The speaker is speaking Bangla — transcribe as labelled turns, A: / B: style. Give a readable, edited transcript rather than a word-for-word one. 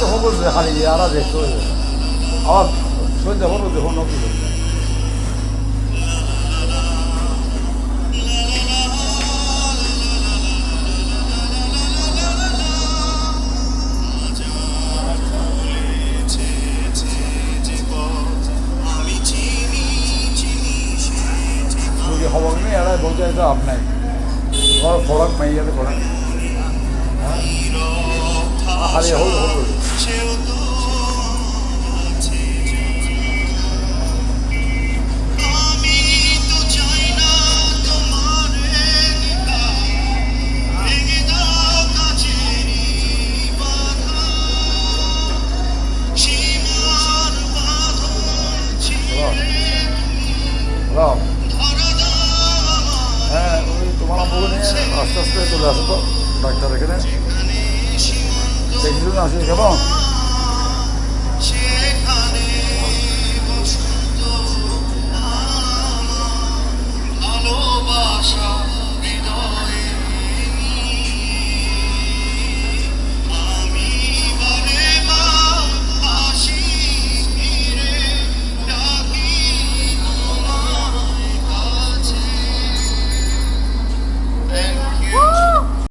A: সকল যে খালি আর দেখতে হবে আবার সন্ধ্যা হলো দেখুন নতুন খবর নেই এরা বলতে হয়তো আপনার তোমার ফরাক মাইয়াতে করেন খালি হল হল হ্যালো হ্যাঁ ওই তোমার আমাকে নিয়ে আস্তে আস্তে চলে আসো তো ডাক্তার এখানে দেখি আসি কেমন